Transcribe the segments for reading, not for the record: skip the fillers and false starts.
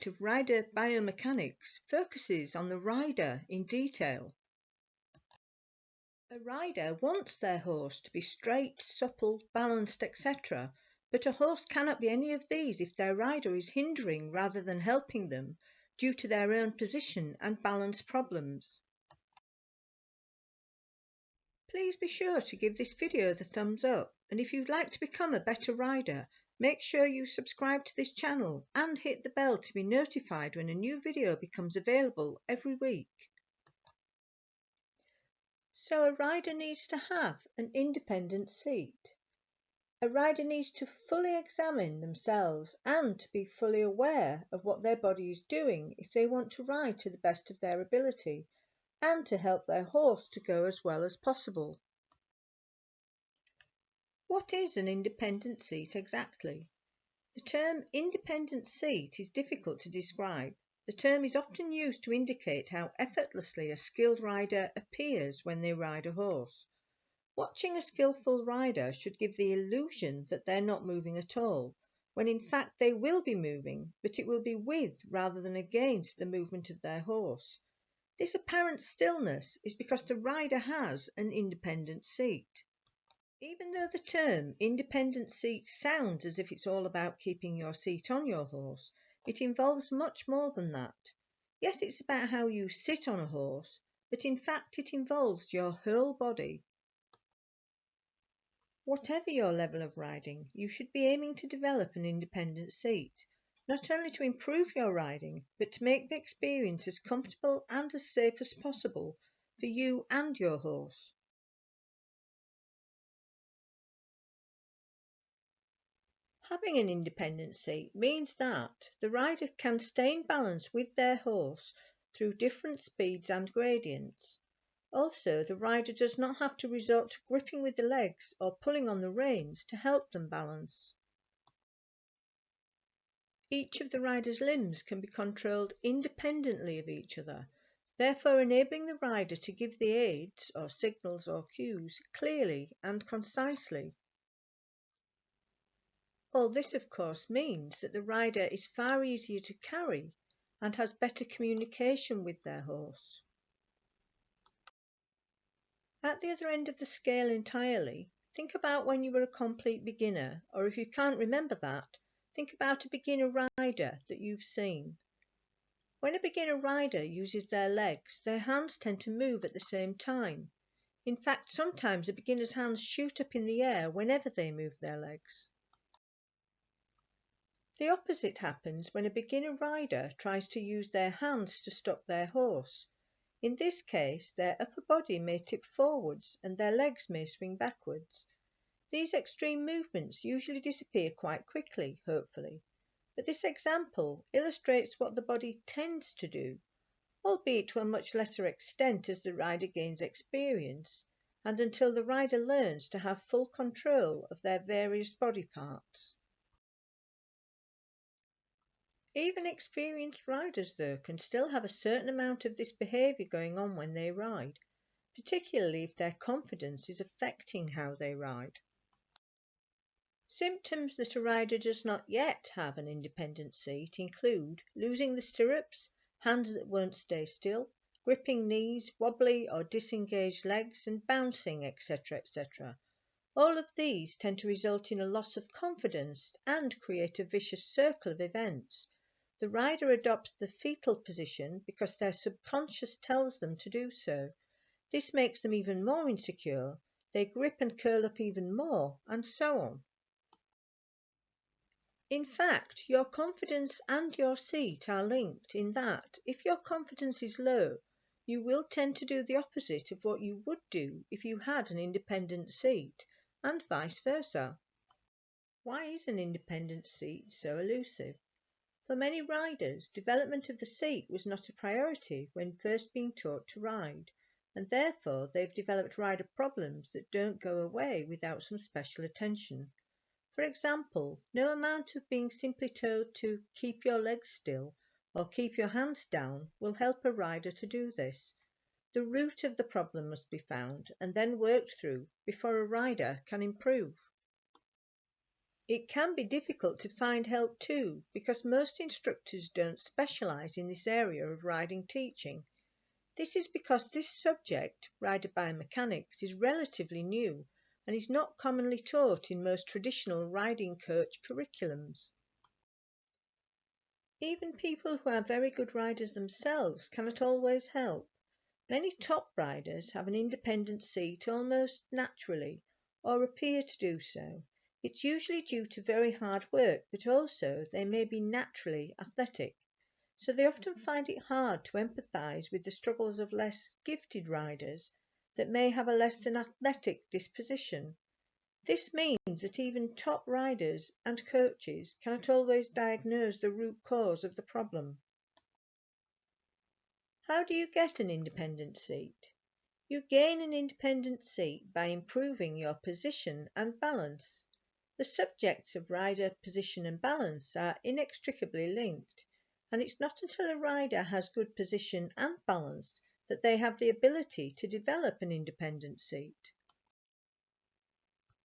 aspect of rider biomechanics focuses on the rider in detail. A rider wants their horse to be straight, supple, balanced, etc., but a horse cannot be any of these if their rider is hindering rather than helping them due to their own position and balance problems. Please be sure to give this video the thumbs up, and if you'd like to become a better rider, make sure you subscribe to this channel and hit the bell to be notified when a new video becomes available every week. So a rider needs to have an independent seat. A rider needs to fully examine themselves and to be fully aware of what their body is doing if they want to ride to the best of their ability and to help their horse to go as well as possible. What is an independent seat exactly? The term independent seat is difficult to describe. The term is often used to indicate how effortlessly a skilled rider appears when they ride a horse. Watching a skillful rider should give the illusion that they're not moving at all, when in fact they will be moving, but it will be with rather than against the movement of their horse. This apparent stillness is because the rider has an independent seat. Even though the term independent seat sounds as if it's all about keeping your seat on your horse, it involves much more than that. Yes, it's about how you sit on a horse, but in fact it involves your whole body. Whatever your level of riding, you should be aiming to develop an independent seat, not only to improve your riding, but to make the experience as comfortable and as safe as possible for you and your horse. Having an independent seat means that the rider can stay in balance with their horse through different speeds and gradients. Also, the rider does not have to resort to gripping with the legs or pulling on the reins to help them balance. Each of the rider's limbs can be controlled independently of each other, therefore enabling the rider to give the aids or signals or cues clearly and concisely. All this of course means that the rider is far easier to carry and has better communication with their horse. At the other end of the scale entirely, think about when you were a complete beginner, or if you can't remember that, think about a beginner rider that you've seen. When a beginner rider uses their legs, their hands tend to move at the same time. In fact, sometimes a beginner's hands shoot up in the air whenever they move their legs. The opposite happens when a beginner rider tries to use their hands to stop their horse. In this case, their upper body may tip forwards and their legs may swing backwards. These extreme movements usually disappear quite quickly, hopefully, but this example illustrates what the body tends to do, albeit to a much lesser extent as the rider gains experience and until the rider learns to have full control of their various body parts. Even experienced riders, though, can still have a certain amount of this behaviour going on when they ride, particularly if their confidence is affecting how they ride. Symptoms that a rider does not yet have an independent seat include losing the stirrups, hands that won't stay still, gripping knees, wobbly or disengaged legs, and bouncing, etc., etc. All of these tend to result in a loss of confidence and create a vicious circle of events. The rider adopts the fetal position because their subconscious tells them to do so. This makes them even more insecure, they grip and curl up even more, and so on. In fact, your confidence and your seat are linked in that if your confidence is low, you will tend to do the opposite of what you would do if you had an independent seat, and vice versa. Why is an independent seat so elusive? For many riders, development of the seat was not a priority when first being taught to ride, and therefore they've developed rider problems that don't go away without some special attention. For example, no amount of being simply told to keep your legs still or keep your hands down will help a rider to do this. The root of the problem must be found and then worked through before a rider can improve. It can be difficult to find help too, because most instructors don't specialise in this area of riding teaching. This is because this subject, rider biomechanics, is relatively new and is not commonly taught in most traditional riding coach curriculums. Even people who are very good riders themselves cannot always help. Many top riders have an independent seat almost naturally, or appear to do so. It's usually due to very hard work, but also they may be naturally athletic. So they often find it hard to empathise with the struggles of less gifted riders that may have a less than athletic disposition. This means that even top riders and coaches cannot always diagnose the root cause of the problem. How do you get an independent seat? You gain an independent seat by improving your position and balance. The subjects of rider position and balance are inextricably linked, and it's not until a rider has good position and balance that they have the ability to develop an independent seat.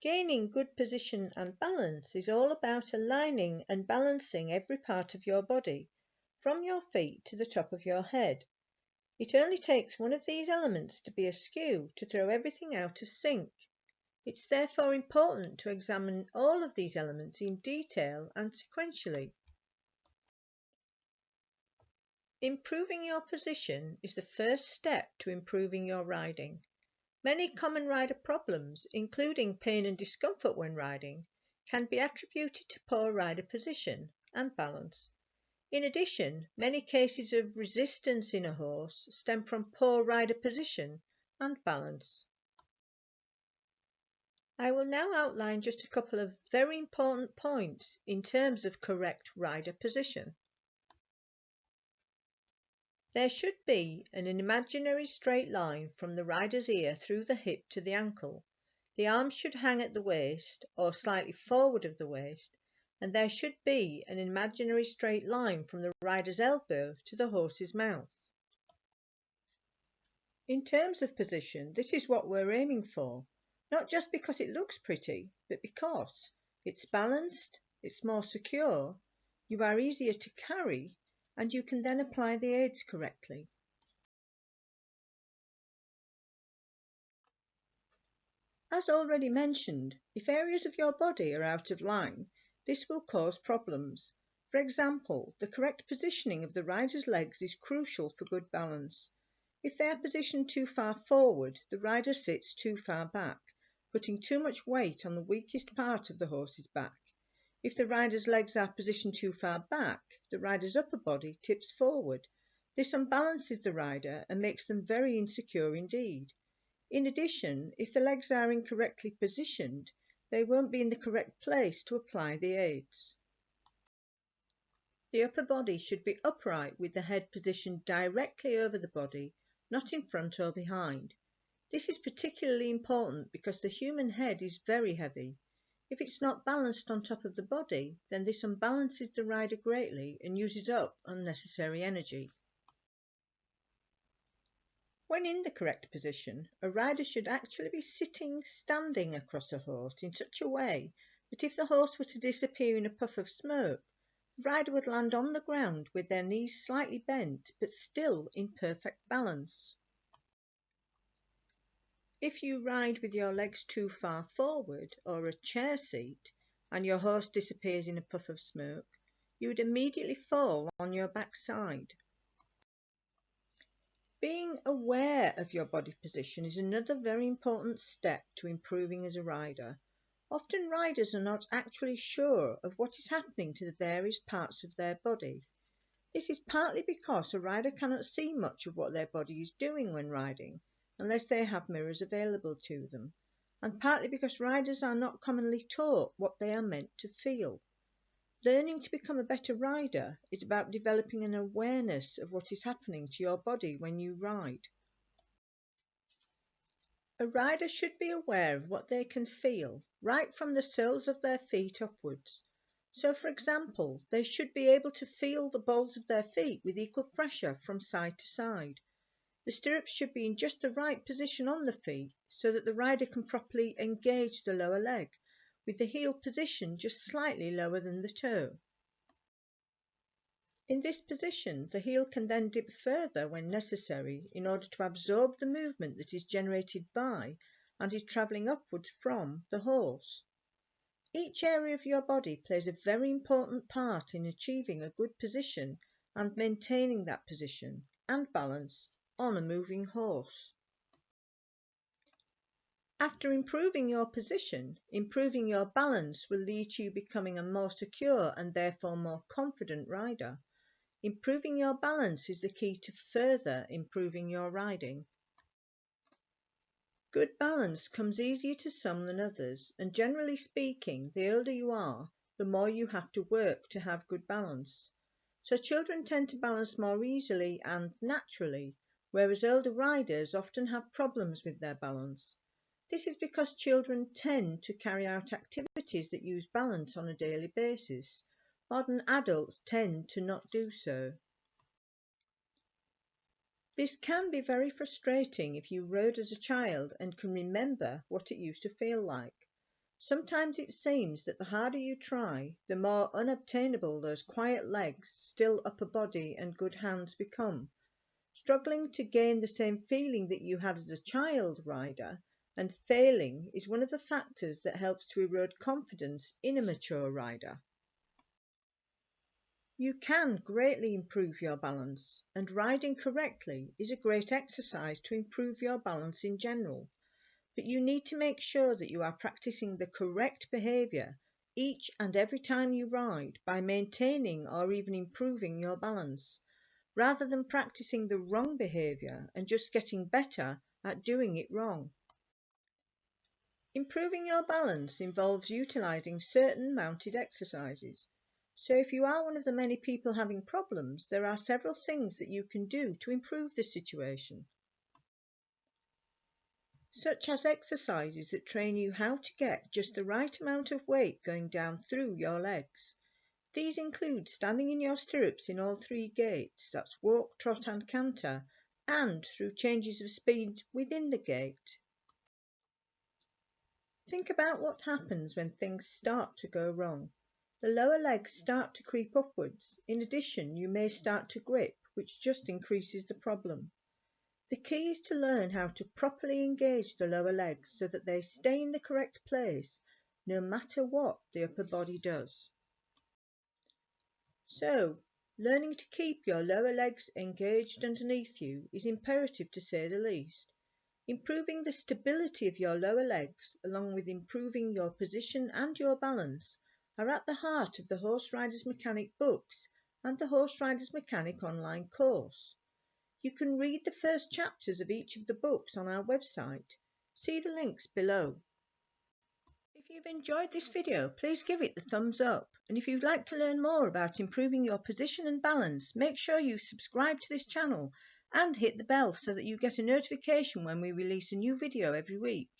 Gaining good position and balance is all about aligning and balancing every part of your body, from your feet to the top of your head. It only takes one of these elements to be askew to throw everything out of sync. It's therefore important to examine all of these elements in detail and sequentially. Improving your position is the first step to improving your riding. Many common rider problems, including pain and discomfort when riding, can be attributed to poor rider position and balance. In addition, many cases of resistance in a horse stem from poor rider position and balance. I will now outline just a couple of very important points in terms of correct rider position. There should be an imaginary straight line from the rider's ear through the hip to the ankle. The arms should hang at the waist or slightly forward of the waist, and there should be an imaginary straight line from the rider's elbow to the horse's mouth. In terms of position, this is what we're aiming for, not just because it looks pretty, but because it's balanced, it's more secure, you are easier to carry, and you can then apply the aids correctly. As already mentioned, if areas of your body are out of line, this will cause problems. For example, the correct positioning of the rider's legs is crucial for good balance. If they are positioned too far forward, the rider sits too far back, putting too much weight on the weakest part of the horse's back. If the rider's legs are positioned too far back, the rider's upper body tips forward. This unbalances the rider and makes them very insecure indeed. In addition, if the legs are incorrectly positioned, they won't be in the correct place to apply the aids. The upper body should be upright with the head positioned directly over the body, not in front or behind. This is particularly important because the human head is very heavy. If it's not balanced on top of the body, then this unbalances the rider greatly and uses up unnecessary energy. When in the correct position, a rider should actually be standing across a horse in such a way that if the horse were to disappear in a puff of smoke, the rider would land on the ground with their knees slightly bent but still in perfect balance. If you ride with your legs too far forward or a chair seat and your horse disappears in a puff of smoke, you would immediately fall on your backside. Being aware of your body position is another very important step to improving as a rider. Often riders are not actually sure of what is happening to the various parts of their body. This is partly because a rider cannot see much of what their body is doing when riding, unless they have mirrors available to them, and partly because riders are not commonly taught what they are meant to feel. Learning to become a better rider is about developing an awareness of what is happening to your body when you ride. A rider should be aware of what they can feel, right from the soles of their feet upwards. So, for example, they should be able to feel the balls of their feet with equal pressure from side to side. The stirrups should be in just the right position on the feet so that the rider can properly engage the lower leg, with the heel position just slightly lower than the toe. In this position, the heel can then dip further when necessary in order to absorb the movement that is generated by and is travelling upwards from the horse. Each area of your body plays a very important part in achieving a good position and maintaining that position and balance on a moving horse. After improving your position, improving your balance will lead to you becoming a more secure and therefore more confident rider. Improving your balance is the key to further improving your riding. Good balance comes easier to some than others, and generally speaking, the older you are, the more you have to work to have good balance. So children tend to balance more easily and naturally, whereas older riders often have problems with their balance. This is because children tend to carry out activities that use balance on a daily basis. Modern adults tend to not do so. This can be very frustrating if you rode as a child and can remember what it used to feel like. Sometimes it seems that the harder you try, the more unobtainable those quiet legs, still upper body and good hands become. Struggling to gain the same feeling that you had as a child rider and failing is one of the factors that helps to erode confidence in a mature rider. You can greatly improve your balance, and riding correctly is a great exercise to improve your balance in general. But you need to make sure that you are practicing the correct behaviour each and every time you ride by maintaining or even improving your balance, rather than practicing the wrong behaviour and just getting better at doing it wrong. Improving your balance involves utilising certain mounted exercises. So if you are one of the many people having problems, there are several things that you can do to improve the situation. Such as exercises that train you how to get just the right amount of weight going down through your legs. These include standing in your stirrups in all three gaits, that's walk, trot and canter, and through changes of speed within the gait. Think about what happens when things start to go wrong. The lower legs start to creep upwards. In addition, you may start to grip, which just increases the problem. The key is to learn how to properly engage the lower legs so that they stay in the correct place, no matter what the upper body does. So, learning to keep your lower legs engaged underneath you is imperative to say the least. Improving the stability of your lower legs, along with improving your position and your balance, are at the heart of the Horse Rider's Mechanic books and the Horse Rider's Mechanic online course. You can read the first chapters of each of the books on our website. See the links below. If you've enjoyed this video, please give it the thumbs up. And if you'd like to learn more about improving your position and balance, make sure you subscribe to this channel and hit the bell so that you get a notification when we release a new video every week.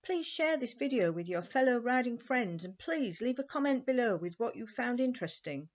Please share this video with your fellow riding friends and please leave a comment below with what you found interesting.